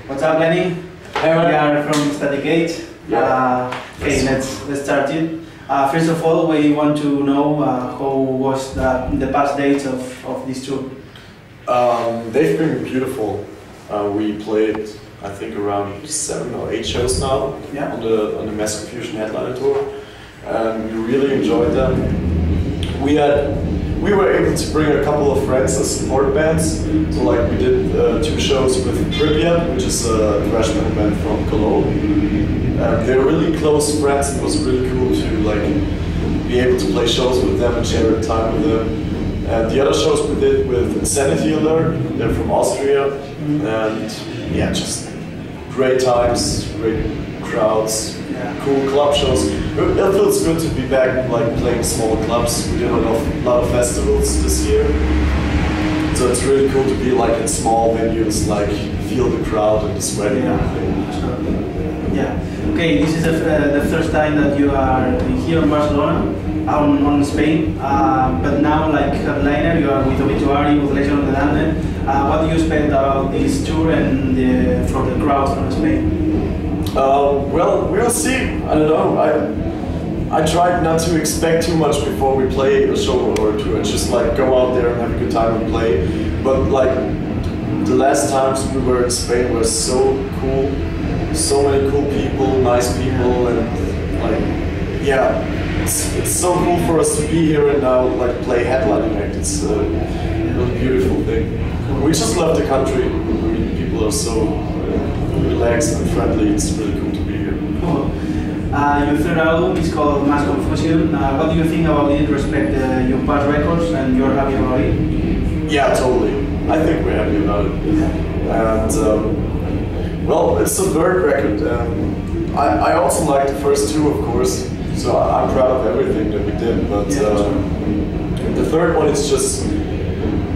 What's up, Lenny? Hey, we are from Static 8. Okay, let's start it. First of all, we want to know how was the past dates of this tour. They've been beautiful. We played, I think, around 7 or 8 shows now on the Mass Confusion headliner tour. We really enjoyed them. We were able to bring a couple of friends as support bands. So like we did 2 shows with Pripyat, which is a thrash metal band from Cologne. They're really close friends. It was really cool to like be able to play shows with them and share time with them. The other shows we did with Insanity Alert. They're from Austria, and yeah, just great times, great crowds, cool club shows. It feels good to be back, like playing smaller clubs. We did a lot of festivals this year, so it's really cool to be like in small venues, like feel the crowd and the sweat and everything. Yeah. Okay, this is the first time that you are here in Barcelona, on Spain. But now, like headliner, you are with Obituary, with Legend of the Damned. What do you expect about this tour and for the crowd from Spain? Well, we'll see. I don't know. I tried not to expect too much before we play a show or two. Just like go out there and have a good time and play. But like the last times we were in Spain were so cool. So many cool people, nice people, and like yeah, it's so cool for us to be here and now like play headlining act. It's a really beautiful thing. We just love the country. I mean, people are so relaxed and friendly. It's really cool to be here. Cool. Your third album is called Mass Confusion. What do you think about it? Respect your past records, and you're happy about it? Yeah, totally. I think we're happy about it. And well, it's the third record. I also like the first 2, of course. So I'm proud of everything that we did. But the third one is just,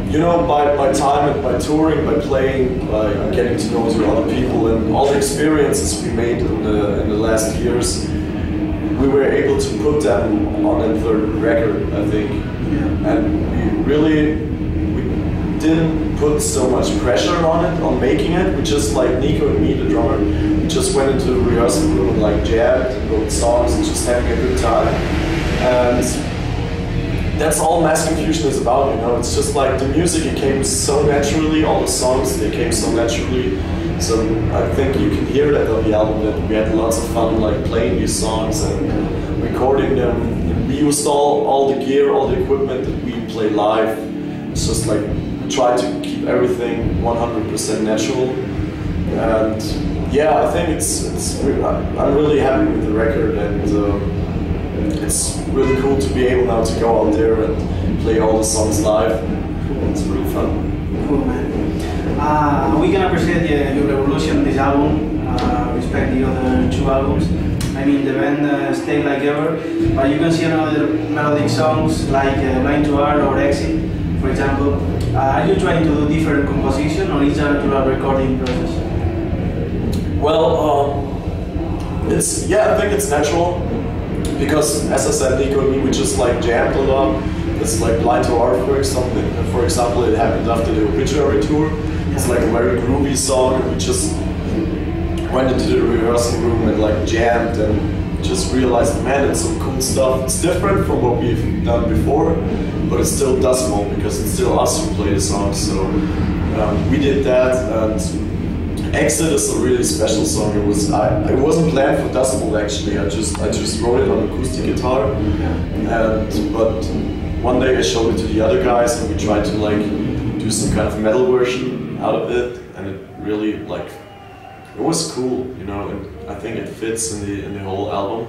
you know, by time and by touring, by playing, by getting to know other people and all the experiences we made in the last years, we were able to put them on that third record, I think. And we didn't put so much pressure on it, on making it. We just, like Nico and me, the drummer, we just went into the rehearsal room and like jammed and wrote songs and just having a good time. And that's all Mass Confusion is about, you know. It's just like the music, it came so naturally, all the songs, they came so naturally. So I think you can hear that on the album that we had lots of fun like playing these songs and recording them. We used all the gear, all the equipment that we play live. It's just like try to keep everything 100% natural. And yeah, I think I'm really happy with the record, and it's really cool to be able now to go out there and play all the songs live. It's really fun. Cool, man. We can appreciate your evolution in this album, respect the other 2 albums. I mean, the band stayed like ever, but you can see another melodic songs like Blind to Art or Exit, for example. Are you trying to do different composition, or is that a recording process? Well, I think it's natural, because as I said, Nico and me, we just like jammed a lot. It's like Blind to Art, for example, it happened after the Obituary tour. It's like a very groovy song, and we just went into the rehearsal room and like jammed and just realized, man, it's some cool stuff. It's different from what we've done before, but it's still Dustmole, because it's still us who play the songs. So we did that, and Exit is a really special song. It wasn't planned for Dustmole actually. I just wrote it on acoustic guitar, but one day I showed it to the other guys, and we tried to like do some kind of metal version out of it, and it really like it was cool, you know. And I think it fits in the whole album.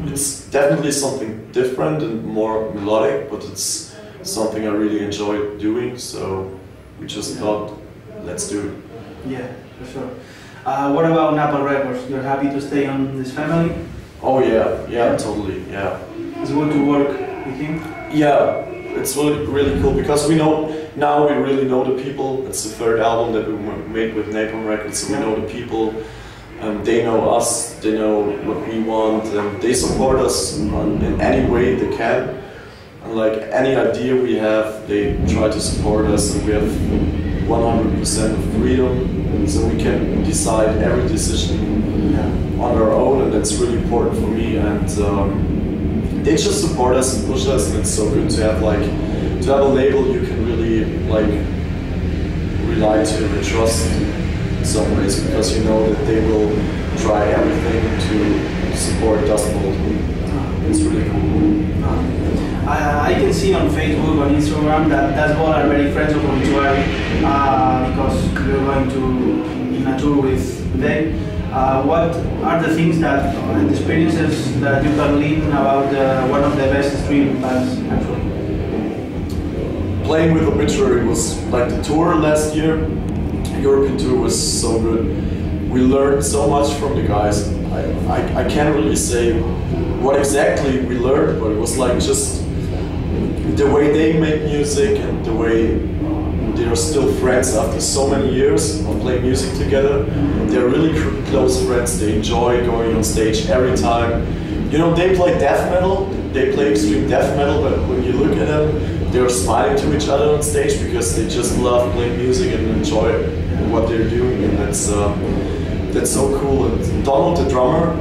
It's definitely something different and more melodic, but it's something I really enjoy doing, so we just thought, let's do it. Yeah, for sure. What about Napalm Records? You're happy to stay on this family? Oh yeah, totally, yeah. It's good to work with him? Yeah, it's really cool, because we really know the people. It's the third album that we made with Napalm Records, so we know the people. They know us, they know what we want, and they support us in any way they can. And like any idea we have, they try to support us, and we have 100% of freedom, so we can decide every decision on our own, and that's really important for me. And they just support us and push us, and it's so good to have a label you can really rely to and trust in some ways, because you know that they will try everything to support Dust Bowl. It's really cool. I can see on Facebook, on Instagram, that Dust Bowl are very friends of Gutierrez because we're going to in a tour with them. What are the things that and experiences that you can learn about one of the best stream bands actually? Playing with Obituary was like the tour last year. European tour was so good. We learned so much from the guys. I can't really say what exactly we learned, but it was like just the way they make music and the way they are still friends after so many years of playing music together. They're really close friends. They enjoy going on stage every time. You know, they play death metal, they play extreme death metal, but when you look at them, they're smiling to each other on stage because they just love playing music and enjoy what they're doing, and that's so cool. And Donald, the drummer,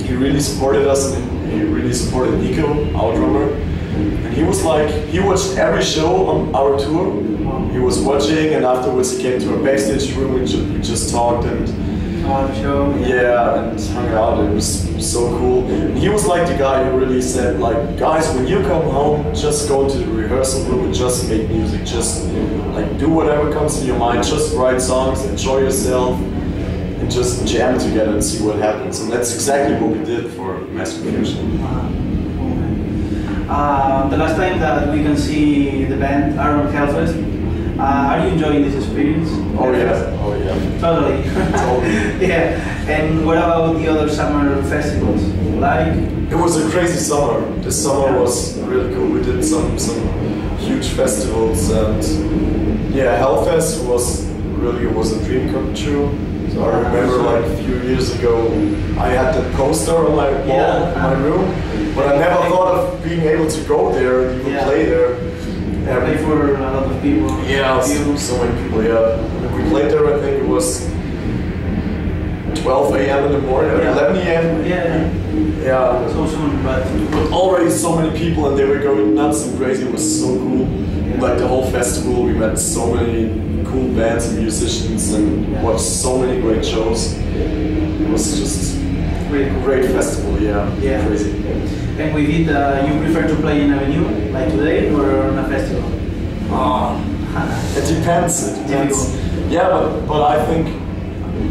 he really supported us, and he really supported Nico, our drummer. And he was like, he watched every show on our tour. He was watching, and afterwards he came to our backstage room. We just talked and and hung out. It was so cool. And he was like the guy who really said, like, guys, when you come home, just go to the rehearsal room and just make music. Just like do whatever comes to your mind. Just write songs, enjoy yourself, and just jam together and see what happens. And that's exactly what we did for Mass Confusion. The last time that we can see the band are on Hellfest. Are you enjoying this experience? Oh yeah. Totally. Totally. Yeah. And what about the other summer festivals? Like? It was a crazy summer. This summer was really cool. We did some huge festivals, and yeah, Hellfest was a dream come true. So I remember like a few years ago, I had that poster on my wall in my room, but I never thought of being able to go there and even play there. Yeah, play for a lot of people. Yeah, so many people, yeah. We played there, I think it was 12 a.m. in the morning, or 11 a.m. Yeah. So soon, but already so many people, and they were going nuts and crazy. It was so cool. Like the whole festival, we met so many cool bands and musicians and watched so many great shows. It was just a great festival, yeah. Crazy. And with it, you prefer to play in a venue, like today, or on a festival? It depends. Yeah, but I think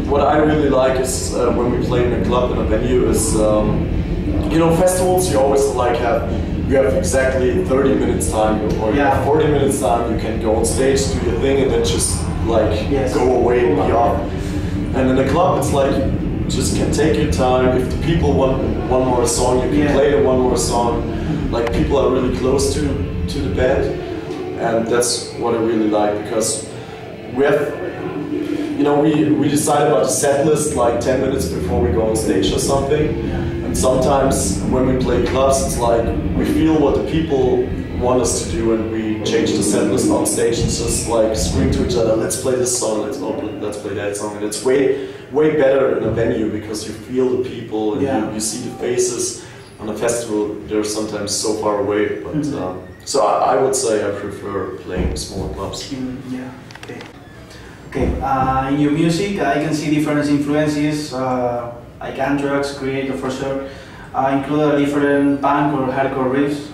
what I really like is when we play in a club, in a venue, is you know, festivals you always like you have exactly 30 minutes time, or you have 40 minutes time. You can go on stage, do your thing, and then just like go away and be off. And in a club, it's like you just can take your time. If the people want one more song, you can play the one more song. Like people are really close to the band, and that's what I really like, because we have, you know, we decide about the set list like 10 minutes before we go on stage or something. And sometimes when we play clubs, it's like we feel what the people want us to do, and we change the set list on stage and just like scream to each other, let's play this song, let's play that song. And it's way better in a venue because you feel the people and you see the faces. On a festival, they're sometimes so far away, but so I would say I prefer playing smaller clubs. Okay. In your music, I can see different influences, like Anthrax, Creator for sure, include a different punk or hardcore riffs.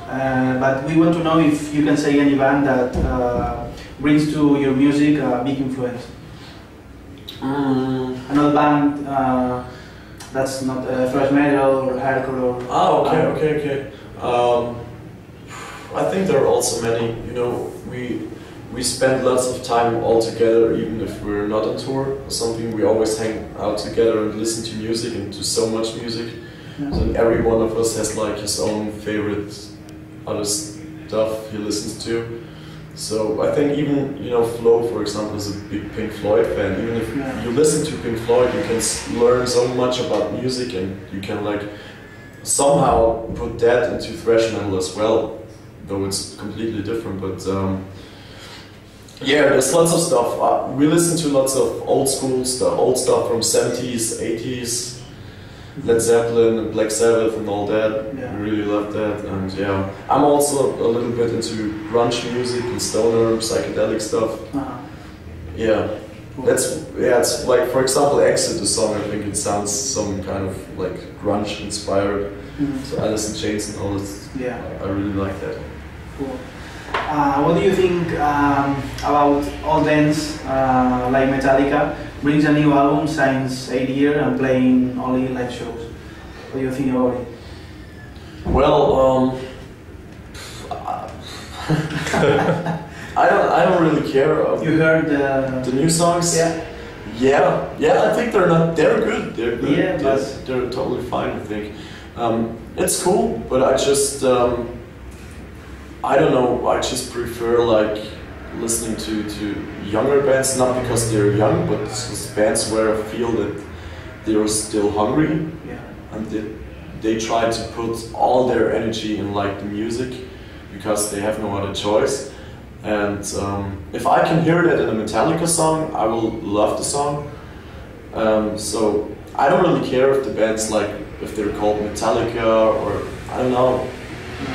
But we want to know if you can say any band that brings to your music a big influence. Another band that's not thrash metal or hardcore or... okay. I think there are also many, you know, we spend lots of time all together, even if we're not on tour or something. We always hang out together and listen to music and do so much music. So every one of us has like his own favorite other stuff he listens to. So I think even, you know, Flo, for example, is a big Pink Floyd fan. Even if you listen to Pink Floyd, you can learn so much about music, and you can like somehow put that into thrash metal as well, though it's completely different. But Yeah, there's lots of stuff. We listen to lots of old schools, the old stuff from 70s, 80s, Led Zeppelin and Black Sabbath and all that. Yeah. We really love that, and yeah, I'm also a little bit into grunge music and stoner, psychedelic stuff. Yeah, Cool. it's like, for example, Exit, the song, I think it sounds some kind of like grunge inspired. So Alice in Chains and all this. Yeah. I really like that. Cool. What do you think about all bands like Metallica brings a new album since 8 years and playing only live shows? What do you think about it? Well, I don't really care. You heard the new songs? Yeah. Yeah. I think they're good. They're good. Yeah, they're totally fine. I think it's cool, but I just I don't know. I just prefer like listening to younger bands, not because they're young, but just bands where I feel that they're still hungry, and they try to put all their energy in like the music because they have no other choice. And if I can hear that in a Metallica song, I will love the song. So I don't really care if the band's like, if they're called Metallica or I don't know.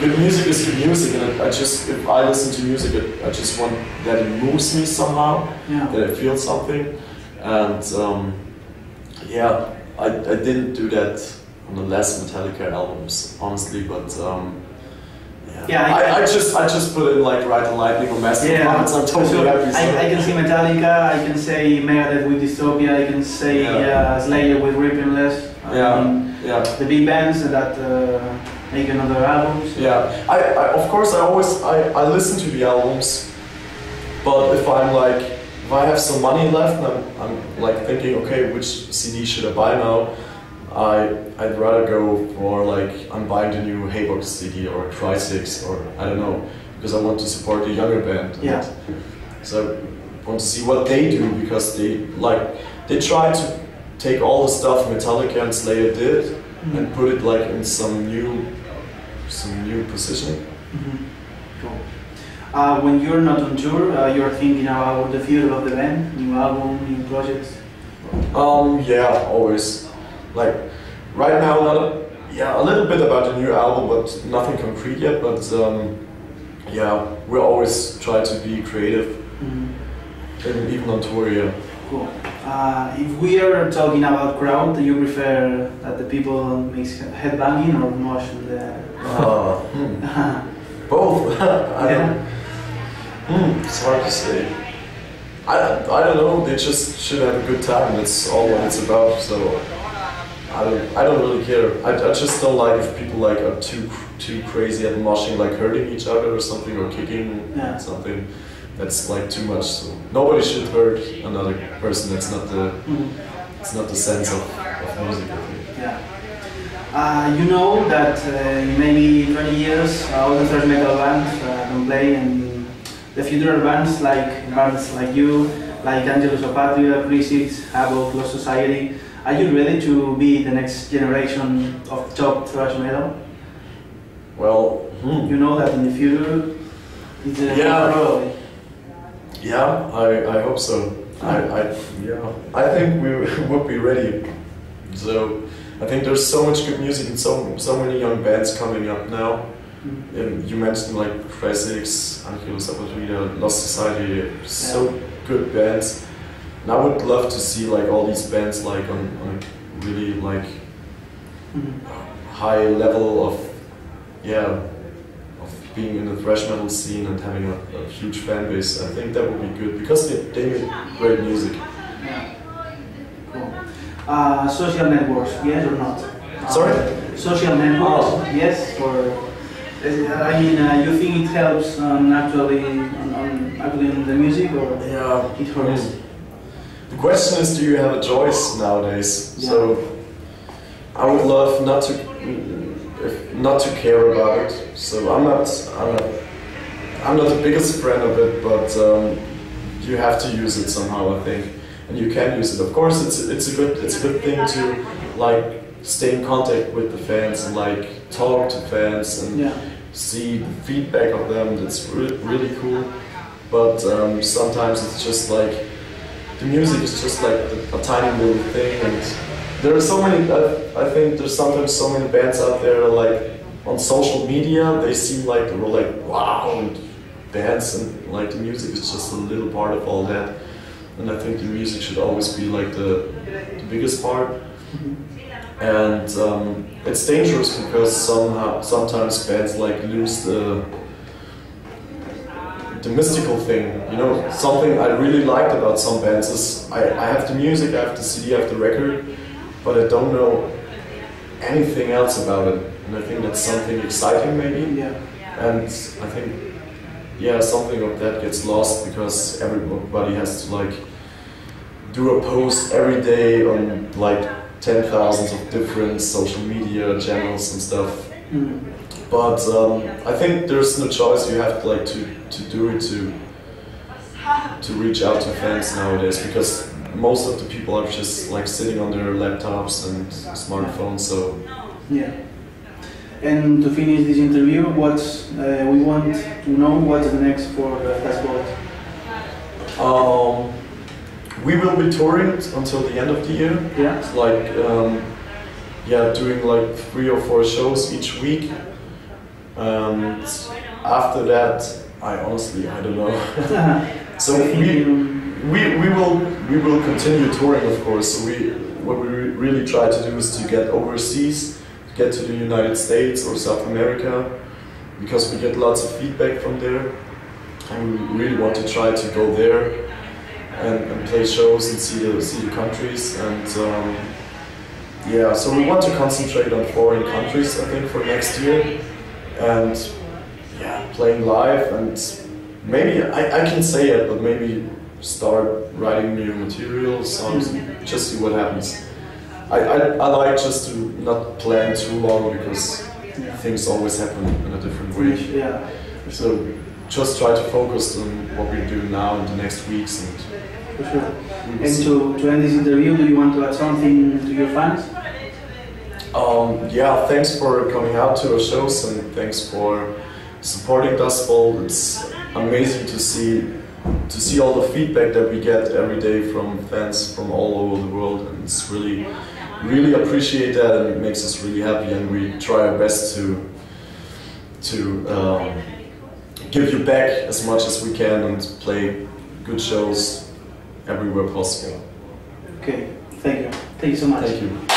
Good music is good music, and if I listen to music, I just want that it moves me somehow, that I feel something. And yeah, I didn't do that on the last Metallica albums, honestly, but I just put in like Ride the Lightning or Master of Puppets. I'm totally happy. So. I can see Metallica, I can say Megadeth with Dystopia, I can say Slayer with Ripping Less. The big bands that make another albums. Yeah, of course I listen to the albums, but if I have some money left and I'm like thinking, okay, which CD should I buy now? I'd rather go for like, I'm buying the new Haybox CD or Cry6 or I don't know, because I want to support the younger band. Yeah. So I want to see what they do, because they try to take all the stuff Metallica and Slayer did and put it like in some new position. Cool. When you're not on tour, you're thinking about the future of the band, new album, new projects? Yeah, always. Like right now, a little bit about the new album, but nothing concrete yet. But yeah, we always try to be creative, and even on tour. Yeah. Cool. If we are talking about crowd, do you prefer that the people make headbanging or mosh? Both. It's hard to say. I don't know. They just should have a good time. That's all what it's about. So I don't really care. I just don't like if people like are too crazy at moshing, like hurting each other or something, or kicking something. That's like too much. So nobody should hurt another person. That's not it's not the sense of music, I think. Yeah. You know that in maybe 20 years all the thrash metal bands don't play, and the future bands like you, like Angelus of Patria, Prisix, Havoc, Lost Society. Are you ready to be the next generation of top thrash metal? Well, you know that in the future, it's probably. Yeah, I hope so. I think we would be ready. So I think there's so much good music and so many young bands coming up now. You mentioned like Cry6, Angelus of Patria, Lost Society, so good bands. And I would love to see like all these bands like on a really like high level of being in the thrash metal scene and having a huge fan base. I think that would be good because they make great music. Yeah. Cool. Social networks, yes or not? Sorry? Social networks, yes or? I mean, you think it helps actually in the music, or it hurts? The question is, do you have a choice nowadays? Yeah. So I would love not to care about it. So I'm not the biggest fan of it, but you have to use it somehow, I think, and you can use it. Of course, it's a good thing to like stay in contact with the fans and like talk to fans and see the feedback of them. That's really cool. but sometimes it's just like the music is just like a tiny little thing, and there are so many. I think there's sometimes so many bands out there like on social media. They seem like they're like wow and bands, and like the music is just a little part of all that. And I think the music should always be like the biggest part. And it's dangerous because sometimes bands like lose the mystical thing. You know, something I really liked about some bands is I have the music, I have the CD, I have the record, but I don't know anything else about it. And I think that's something exciting maybe. Yeah. And I think, yeah, something of that gets lost because everybody has to like do a post every day on like 10,000 of different social media channels and stuff. But I think there's no choice. You have to like to do it to reach out to fans nowadays, because most of the people are just like sitting on their laptops and smartphones. So yeah. And to finish this interview, what we want to know what's the next for Thrash. We will be touring until the end of the year. Yeah. It's like yeah, doing like 3 or 4 shows each week. And after that, I don't know. So we will continue touring, of course. So what we really try to do is to get overseas, get to the United States or South America, because we get lots of feedback from there, and we really want to try to go there and play shows and see the countries. And yeah, so we want to concentrate on foreign countries, I think, for next year, and yeah, playing live, and maybe I can say it, but maybe start writing new material, songs, just see what happens. I like just to not plan too long, because things always happen in a different way. Yeah. So just try to focus on what we do now in the next weeks. And for sure. And to end this interview, do you want to add something to your fans? Yeah, thanks for coming out to our shows, and thanks for supporting Dustbowl. It's amazing to see all the feedback that we get every day from fans from all over the world, and it's really appreciate that, and it makes us really happy, and we try our best to give you back as much as we can and play good shows everywhere possible. Okay, thank you. Thank you so much. Thank you.